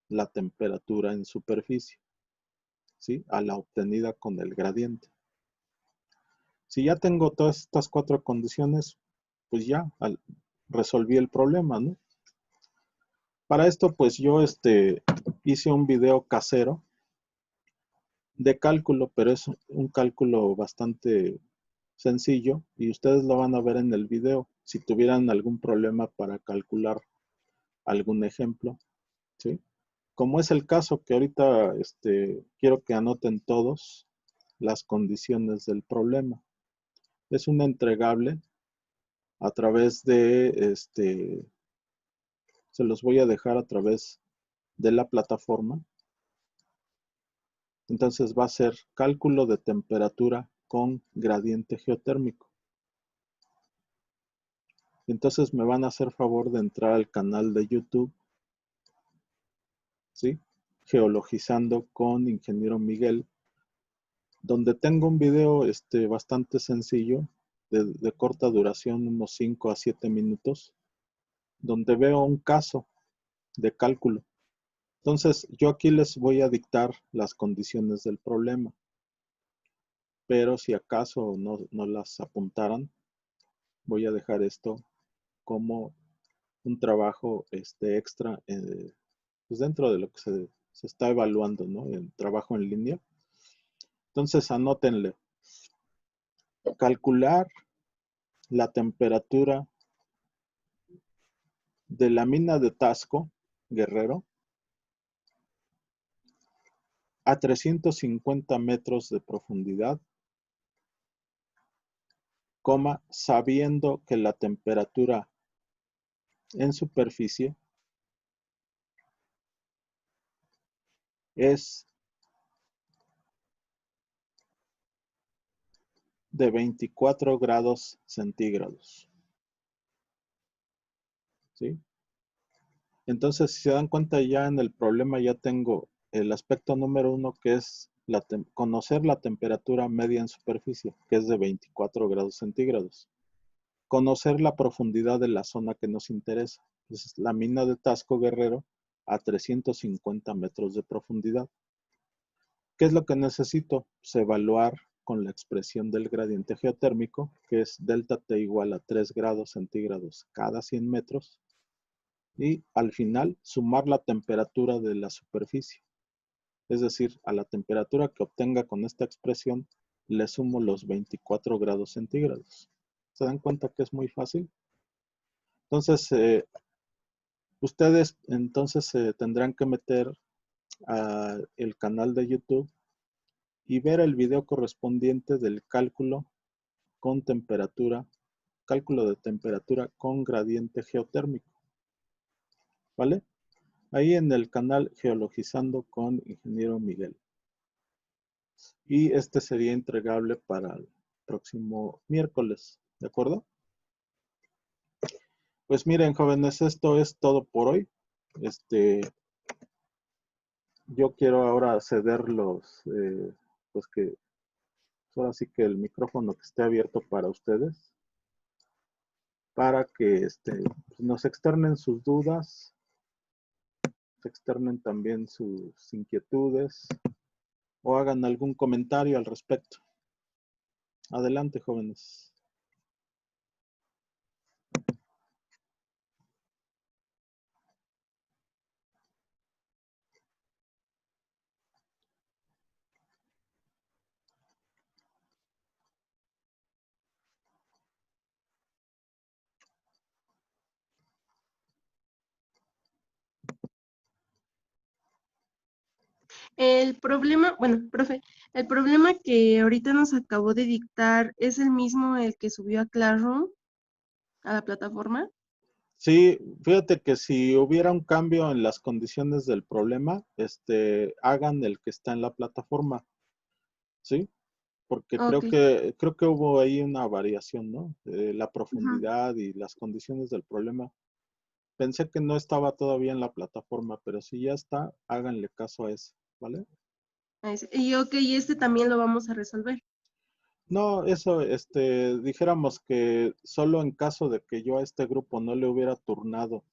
la temperatura en superficie, ¿sí? A la obtenida con el gradiente. Si ya tengo todas estas 4 condiciones, pues ya resolví el problema, ¿no? Para esto, pues yo hice un video casero de cálculo, pero es un cálculo bastante sencillo y ustedes lo van a ver en el video. Si tuvieran algún problema para calcular algún ejemplo, ¿sí? Como es el caso que ahorita quiero que anoten todos las condiciones del problema. Es un entregable a través de, se los voy a dejar a través de la plataforma. Entonces va a ser cálculo de temperatura con gradiente geotérmico. Entonces me van a hacer favor de entrar al canal de YouTube, ¿sí? Geologizando con Ingeniero Miguel, donde tengo un video bastante sencillo, de corta duración, unos 5 a 7 minutos, donde veo un caso de cálculo. Entonces, yo aquí les voy a dictar las condiciones del problema, pero si acaso no las apuntaran, voy a dejar esto como un trabajo extra pues dentro de lo que se está evaluando, ¿no? El trabajo en línea. Entonces, anótenle. Calcular la temperatura de la mina de Tasco, Guerrero, a 350 metros de profundidad, sabiendo que la temperatura en superficie es de 24 grados centígrados. ¿Sí? Entonces, si se dan cuenta, ya en el problema ya tengo el aspecto número 1, que es conocer la temperatura media en superficie, que es de 24 grados centígrados. Conocer la profundidad de la zona que nos interesa. Es la mina de Tasco Guerrero a 350 metros de profundidad. ¿Qué es lo que necesito? Pues evaluar con la expresión del gradiente geotérmico, que es delta T igual a 3 grados centígrados cada 100 metros. Y al final, sumar la temperatura de la superficie. Es decir, a la temperatura que obtenga con esta expresión, le sumo los 24 grados centígrados. ¿Se dan cuenta que es muy fácil? Entonces, ustedes entonces tendrán que meter al canal de YouTube y ver el video correspondiente del cálculo con temperatura, cálculo de temperatura con gradiente geotérmico. ¿Vale? Ahí en el canal Geologizando con Ingeniero Miguel. Y este sería entregable para el próximo miércoles. ¿De acuerdo? Pues miren, jóvenes, esto es todo por hoy. yo quiero ahora ceder pues que ahora sí que el micrófono que esté abierto para ustedes, para que pues nos externen sus dudas, se externen también sus inquietudes o hagan algún comentario al respecto. Adelante, jóvenes. El problema, bueno, profe, el problema que ahorita nos acabó de dictar es el mismo el que subió a Classroom, a la plataforma. Sí, fíjate que si hubiera un cambio en las condiciones del problema, hagan el que está en la plataforma, ¿sí? Porque Ok. creo que hubo ahí una variación, ¿no? La Ujú. profundidad y las condiciones del problema. Pensé que no estaba todavía en la plataforma, pero si ya está, háganle caso a eso, ¿vale? Y ok, este también lo vamos a resolver. No, eso, dijéramos que solo en caso de que yo a este grupo no le hubiera turnado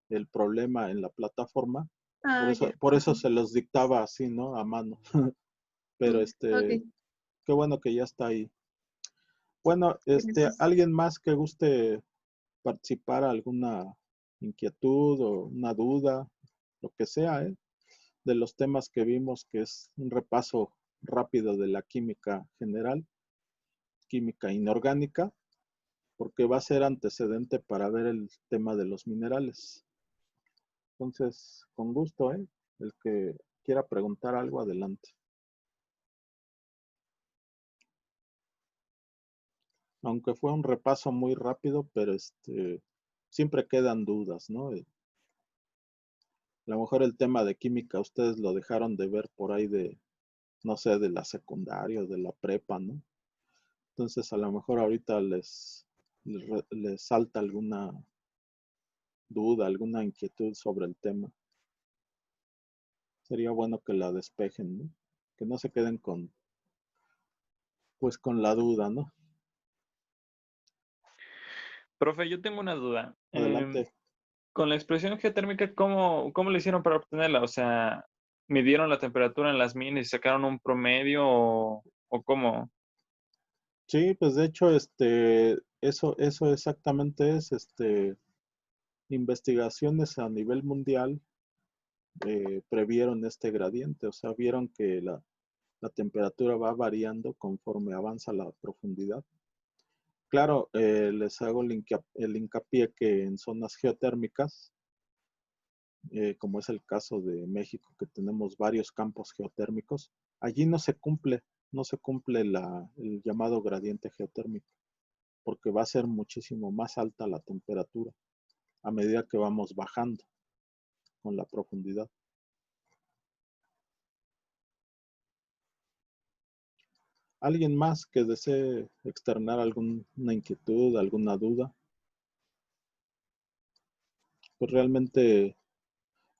el problema en la plataforma, Ah, ya. por eso Ujú. se los dictaba así, ¿no? A mano. Pero Ok, qué bueno que ya está ahí. Bueno, gracias. ¿alguien más que guste participar, alguna inquietud o una duda, lo que sea, de los temas que vimos, que es un repaso rápido de la química general, química inorgánica, porque va a ser antecedente para ver el tema de los minerales. Entonces, con gusto, el que quiera preguntar algo, adelante. Aunque fue un repaso muy rápido, pero siempre quedan dudas, ¿no? A lo mejor el tema de química ustedes lo dejaron de ver por ahí no sé, de la secundaria o de la prepa, ¿no? Entonces a lo mejor ahorita les salta alguna duda, alguna inquietud sobre el tema. Sería bueno que la despejen, ¿no? Que no se queden pues con la duda, ¿no? Profe, yo tengo una duda. Adelante. Con la expresión geotérmica, ¿cómo lo hicieron para obtenerla? O sea, ¿midieron la temperatura en las minas y sacaron un promedio o cómo? Sí, pues de hecho, eso exactamente es, investigaciones a nivel mundial previeron este gradiente, o sea, vieron que la temperatura va variando conforme avanza la profundidad. Claro, les hago el hincapié que en zonas geotérmicas, como es el caso de México, que tenemos varios campos geotérmicos, allí no se cumple el llamado gradiente geotérmico, porque va a ser muchísimo más alta la temperatura a medida que vamos bajando con la profundidad. ¿Alguien más que desee externar alguna inquietud, alguna duda? Pues realmente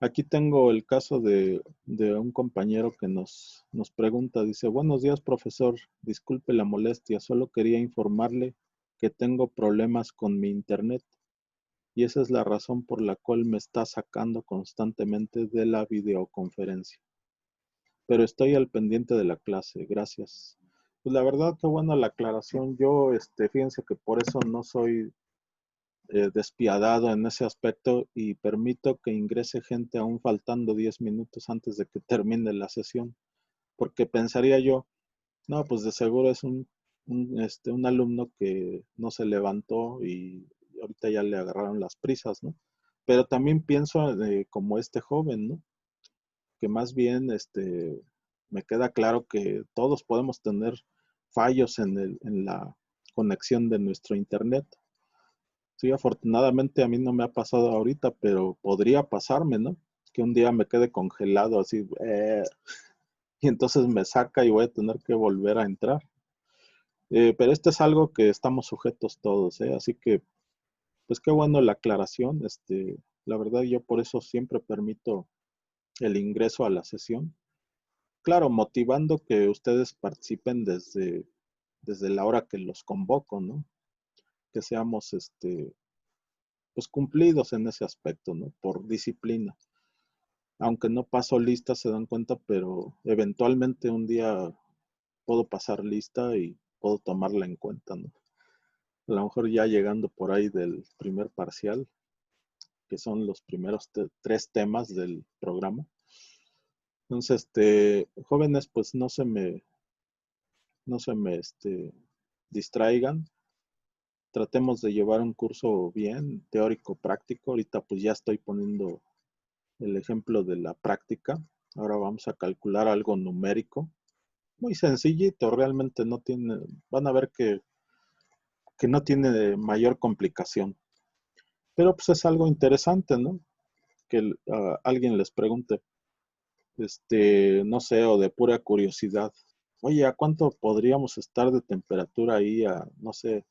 aquí tengo el caso de un compañero que nos pregunta, dice, buenos días, profesor, disculpe la molestia, solo quería informarle que tengo problemas con mi internet y esa es la razón por la cual me está sacando constantemente de la videoconferencia. Pero estoy al pendiente de la clase, gracias. Pues la verdad, qué buena la aclaración. Yo, fíjense que por eso no soy despiadado en ese aspecto y permito que ingrese gente aún faltando 10 minutos antes de que termine la sesión, porque pensaría yo, no, pues de seguro es un alumno que no se levantó y ahorita ya le agarraron las prisas, ¿no? Pero también pienso como este joven, ¿no? Que más bien me queda claro que todos podemos tener fallos en la conexión de nuestro internet. Sí, afortunadamente a mí no me ha pasado ahorita, pero podría pasarme, ¿no? Que un día me quede congelado así, y entonces me saca y voy a tener que volver a entrar. Pero esto es algo que estamos sujetos todos, ¿eh? Así que, pues qué bueno la aclaración. La verdad yo por eso siempre permito el ingreso a la sesión. Claro, motivando que ustedes participen desde la hora que los convoco, ¿no? Que seamos, pues cumplidos en ese aspecto, ¿no? Por disciplina. Aunque no paso lista, se dan cuenta, pero eventualmente un día puedo pasar lista y puedo tomarla en cuenta, ¿no? A lo mejor ya llegando por ahí del primer parcial, que son los primeros 3 temas del programa. Entonces, jóvenes, pues no se me distraigan. Tratemos de llevar un curso bien, teórico, práctico. Ahorita pues ya estoy poniendo el ejemplo de la práctica. Ahora vamos a calcular algo numérico. Muy sencillito, realmente no tiene, van a ver que no tiene mayor complicación. Pero pues es algo interesante, ¿no? Que alguien les pregunte, no sé, o de pura curiosidad. Oye, ¿a cuánto podríamos estar de temperatura ahí no sé,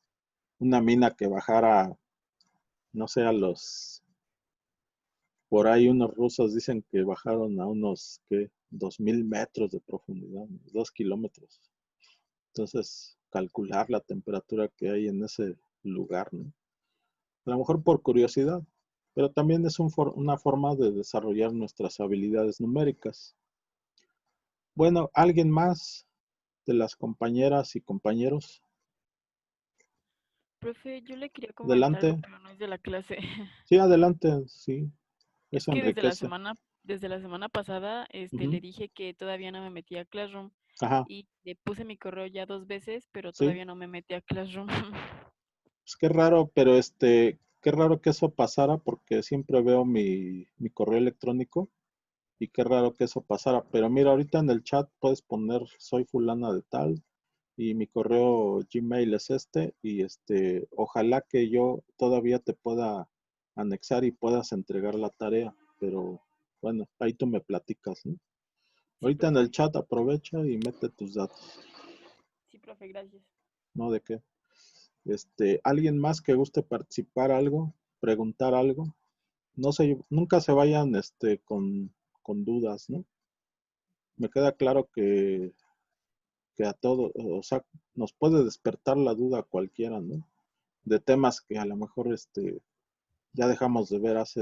una mina que bajara, no sé, por ahí unos rusos dicen que bajaron a unos, ¿qué? 2000 metros de profundidad, 2 kilómetros. Entonces, calcular la temperatura que hay en ese lugar, ¿no? A lo mejor por curiosidad, pero también es una forma de desarrollar nuestras habilidades numéricas. Bueno, ¿alguien más de las compañeras y compañeros? Profe, yo le quería comentar algo, Adelante. pero no es de la clase. Sí, adelante, sí. Es Eso que enriquece. desde la semana pasada, Ujú. le dije que todavía no me metía a Classroom Ajá, y le puse mi correo ya 2 veces, pero sí. todavía no me metí a Classroom. Pues qué raro, pero qué raro que eso pasara porque siempre veo mi correo electrónico y qué raro que eso pasara. Pero mira, ahorita en el chat puedes poner soy fulana de tal y mi correo Gmail es y ojalá que yo todavía te pueda anexar y puedas entregar la tarea, pero bueno, ahí tú me platicas, ¿no? Sí, Ahorita en el profe. chat aprovecha y mete tus datos, Sí, profe, gracias. ¿no? ¿De qué? ¿Alguien más que guste participar algo, preguntar algo? No sé, nunca se vayan con dudas, ¿no? Me queda claro que a todo, o sea, nos puede despertar la duda a cualquiera, ¿no? De temas que a lo mejor ya dejamos de ver hace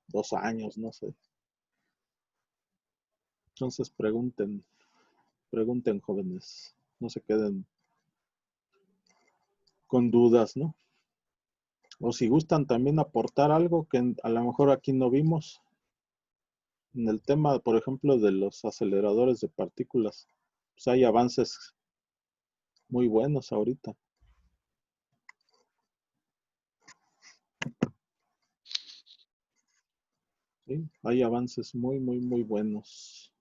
2 años, no sé. Entonces pregunten jóvenes, no se queden con dudas, ¿no? O si gustan también aportar algo que a lo mejor aquí no vimos. En el tema, por ejemplo, de los aceleradores de partículas, pues hay avances muy buenos ahorita. ¿Sí? Hay avances muy, muy, muy buenos.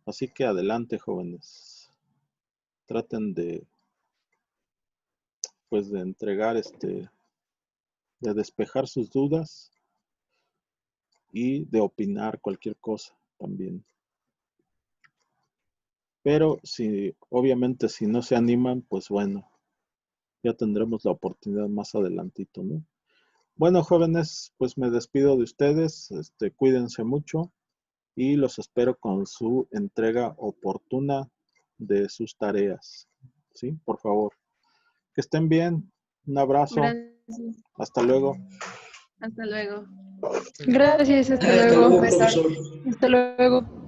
Así que adelante, jóvenes. Traten pues de entregar de despejar sus dudas y de opinar cualquier cosa también. Pero obviamente si no se animan, pues bueno, ya tendremos la oportunidad más adelantito, ¿no? Bueno, jóvenes, pues me despido de ustedes, cuídense mucho y los espero con su entrega oportuna de sus tareas, ¿sí? Por favor. Que estén bien. Un abrazo. Gracias. Hasta luego. Hasta luego. Gracias, hasta Hasta luego. luego, profesor. Hasta luego.